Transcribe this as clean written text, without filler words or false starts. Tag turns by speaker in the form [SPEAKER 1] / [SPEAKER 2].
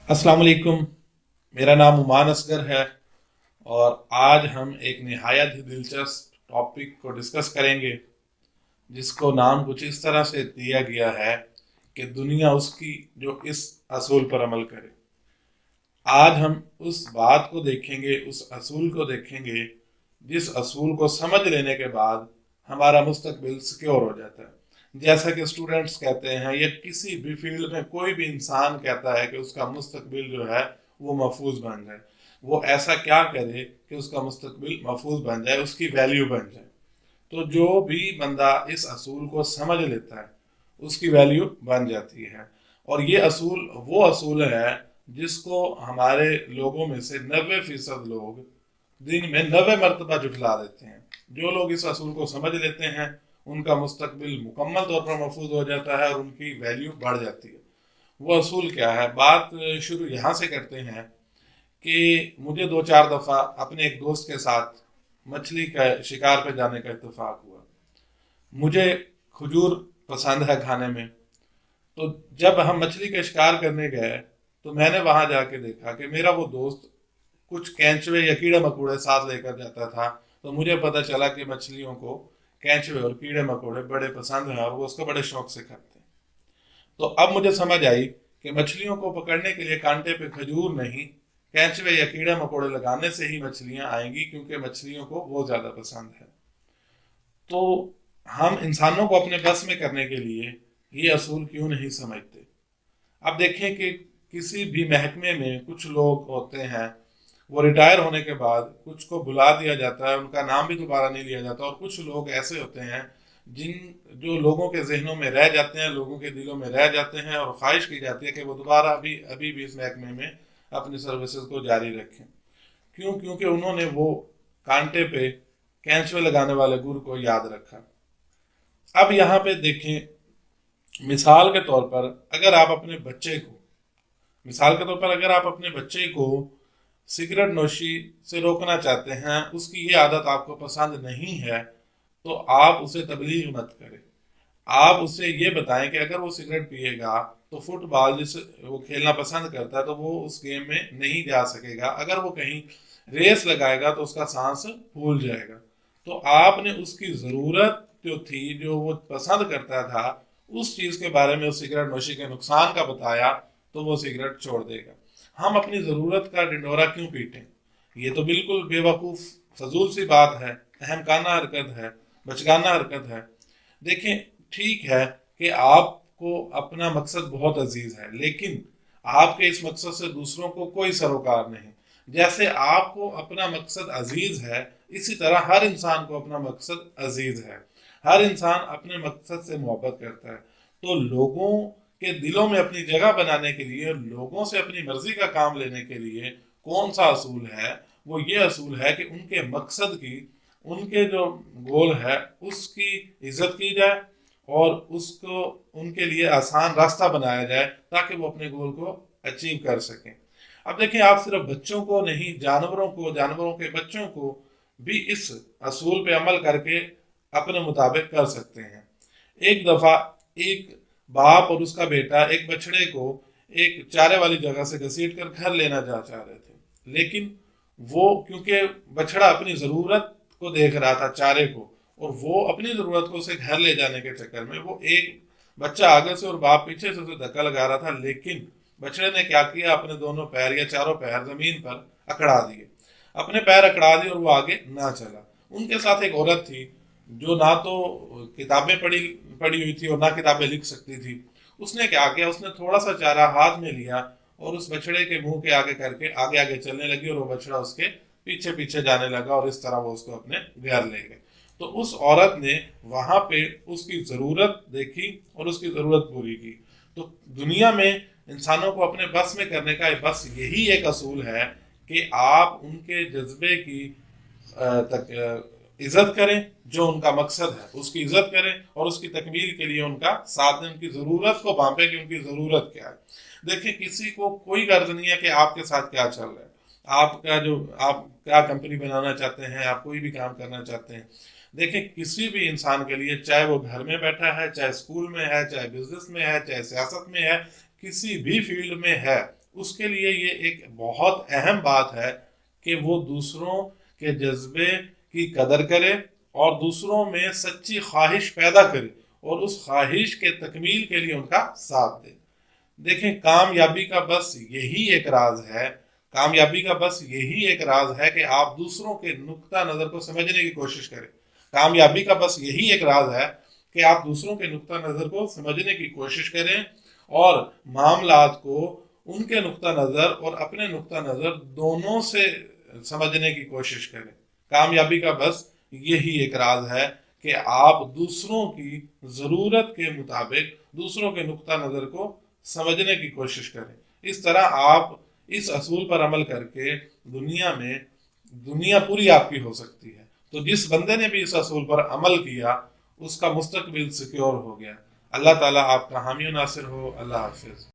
[SPEAKER 1] अस्सलाम वालेकुम। मेरा नाम उमान असगर है और आज हम एक निहायत ही दिलचस्प टॉपिक को डिस्कस करेंगे जिसको नाम कुछ इस तरह से दिया गया है कि दुनिया उसकी जो इस असूल पर अमल करे। आज हम उस बात को देखेंगे, उस असूल को देखेंगे जिस असूल को समझ लेने के बाद हमारा मुस्तकबिल सिक्योर हो जाता है। जैसा कि स्टूडेंट्स कहते हैं या किसी भी फील्ड में कोई भी इंसान कहता है कि उसका मुस्तकबिल जो है वो महफूज बन जाए। वो ऐसा क्या करे कि उसका मुस्तकबिल महफूज बन जाए, उसकी वैल्यू बन जाए। तो जो भी बंदा इस असूल को समझ लेता है उसकी वैल्यू बन जाती है। और ये असूल वो असूल है जिसको हमारे लोगों में से 90% लोग दिन में 90 मरतबा जुटला देते हैं। जो लोग इस असूल को समझ लेते हैं उनका मुस्तकबिल मुकम्मल तौर पर महफूज हो जाता है और उनकी वैल्यू बढ़ जाती है। वो असूल क्या है? बात शुरू यहाँ से करते हैं कि मुझे 2-4 दफ़ा अपने एक दोस्त के साथ मछली का शिकार पे जाने का इत्तेफाक हुआ। मुझे खजूर पसंद है खाने में। तो जब हम मछली का शिकार करने गए तो मैंने वहां जाके देखा कि मेरा वो दोस्त कुछ केंचुए या कीड़े मकोड़े साथ लेकर जाता था। तो मुझे पता चला कि मछलियों को केंचुए और कीड़े मकोड़े बड़े पसंद हैं और वो उसको बड़े शौक से खाते हैं। तो अब मुझे समझ आई कि मछलियों को पकड़ने के लिए कांटे पे खजूर नहीं, केंचुए या कीड़े मकोड़े लगाने से ही मछलियां आएंगी, क्योंकि मछलियों को वो ज्यादा पसंद है। तो हम इंसानों को अपने बस में करने के लिए ये असूल क्यों नहीं समझते? अब देखें कि किसी भी महकमे में कुछ लोग होते हैं, वो रिटायर होने के बाद कुछ को बुला दिया जाता है, उनका नाम भी दोबारा नहीं लिया जाता। और कुछ लोग ऐसे होते हैं जिन जो लोगों के जहनों में रह जाते हैं, लोगों के दिलों में रह जाते हैं और ख्वाहिश की जाती है कि वो दोबारा अभी अभी भी इस महकमे में अपनी सर्विसेज को जारी रखें। क्यों? क्योंकि उन्होंने वो कांटे पे कैंचुए लगाने वाले गुर को याद रखा। अब यहाँ पे देखें, मिसाल के तौर पर अगर आप अपने बच्चे को मिसाल के तौर पर अगर आप अपने बच्चे को सिगरेट नोशी से रोकना चाहते हैं, उसकी ये आदत आपको पसंद नहीं है, तो आप उसे तबलीग मत करें। आप उसे ये बताएं कि अगर वो सिगरेट पिएगा तो फुटबॉल जिसे वो खेलना पसंद करता है तो वो उस गेम में नहीं जा सकेगा। अगर वो कहीं रेस लगाएगा तो उसका सांस फूल जाएगा। तो आपने उसकी ज़रूरत जो थी, जो वो पसंद करता था, उस चीज़ के बारे में उस सिगरेट नोशी के नुकसान का बताया, तो वो सिगरेट छोड़ देगा। हम अपनी ज़रूरत का ढिंढोरा क्यों पीटें? ये तो बिल्कुल बेवकूफ़ फजूल सी बात है, अहमकाना हरकत है, बचकाना हरकत है। देखें, ठीक है कि आपको अपना मकसद बहुत अजीज है, लेकिन आपके इस मकसद से दूसरों को कोई सरोकार नहीं। जैसे आपको अपना मकसद अजीज है, इसी तरह हर इंसान को अपना मकसद अजीज है। हर इंसान अपने मकसद से मोहब्बत करता है। तो लोगों के दिलों में अपनी जगह बनाने के लिए, लोगों से अपनी मर्जी का काम लेने के लिए कौन सा असूल है? वो ये असूल है कि उनके मकसद की, उनके जो गोल है उसकी इज्जत की जाए और उसको उनके लिए आसान रास्ता बनाया जाए ताकि वो अपने गोल को अचीव कर सकें। अब देखिए, आप सिर्फ बच्चों को नहीं, जानवरों के बच्चों को भी इस असूल पे अमल करके अपने मुताबिक कर सकते हैं। एक दफा एक बाप और उसका बेटा एक बछड़े को एक चारे वाली जगह से घसीट कर घर लेना जा चाह रहे थे, लेकिन वो क्योंकि बछड़ा अपनी ज़रूरत को देख रहा था, चारे को, और वो अपनी ज़रूरत को उसे घर ले जाने के चक्कर में वो एक बच्चा आगे से और बाप पीछे से उसे धक्का लगा रहा था। लेकिन बछड़े ने क्या किया, अपने दोनों पैर या चारों पैर जमीन पर अकड़ा दिए, अपने पैर अकड़ा दिए और वो आगे ना चला। उनके साथ एक औरत थी जो ना तो किताबें पढ़ी पढ़ी हुई थी और ना किताबें लिख सकती थी। उसने क्या किया, उसने थोड़ा सा चारा हाथ में लिया और उस बछड़े के मुंह के आगे करके आगे आगे चलने लगी, और वो बछड़ा उसके पीछे पीछे जाने लगा और इस तरह वो उसको अपने घर ले गए। तो उस औरत ने वहां पे उसकी जरूरत देखी और उसकी जरूरत पूरी की। तो दुनिया में इंसानों को अपने बस में करने का बस यही एक असूल है कि आप उनके जज्बे की तक इज्जत करें, जो उनका मकसद है उसकी इज्जत करें और उसकी तकमील के लिए उनका साथ दें, उनकी ज़रूरत को भांपें कि उनकी ज़रूरत क्या है। देखिए, किसी को कोई गर्ज नहीं है कि आपके साथ क्या चल रहा है, आपका जो आप क्या कंपनी बनाना चाहते हैं, आप कोई भी काम करना चाहते हैं। देखिए, किसी भी इंसान के लिए, चाहे वो घर में बैठा है, चाहे स्कूल में है, चाहे बिजनेस में है, चाहे सियासत में है, किसी भी फील्ड में है, اس کے لیے یہ ایک بہت اہم بات ہے کہ وہ دوسروں کے جذبے کی قدر کرے اور دوسروں میں سچی خواہش پیدا کرے اور اس خواہش کے تکمیل کے لیے ان کا ساتھ دے۔ دیکھیں، کامیابی کا بس یہی ایک راز ہے، کامیابی کا بس یہی ایک راز ہے کہ آپ دوسروں کے نقطہ نظر کو سمجھنے کی کوشش کریں۔ کامیابی کا بس یہی ایک راز ہے کہ آپ دوسروں کے نقطہ نظر کو سمجھنے کی کوشش کریں اور معاملات کو ان کے نقطہ نظر اور اپنے نقطہ نظر دونوں سے سمجھنے کی کوشش کریں۔ کامیابی کا بس یہی ایک راز ہے کہ آپ دوسروں کی ضرورت کے مطابق دوسروں کے نقطہ نظر کو سمجھنے کی کوشش کریں۔ اس طرح آپ اس اصول پر عمل کر کے دنیا پوری آپ کی ہو سکتی ہے۔ تو جس بندے نے بھی اس اصول پر عمل کیا اس کا مستقبل سیکیور ہو گیا۔ اللہ تعالیٰ آپ کا حامی و ناصر ہو۔ اللہ حافظ۔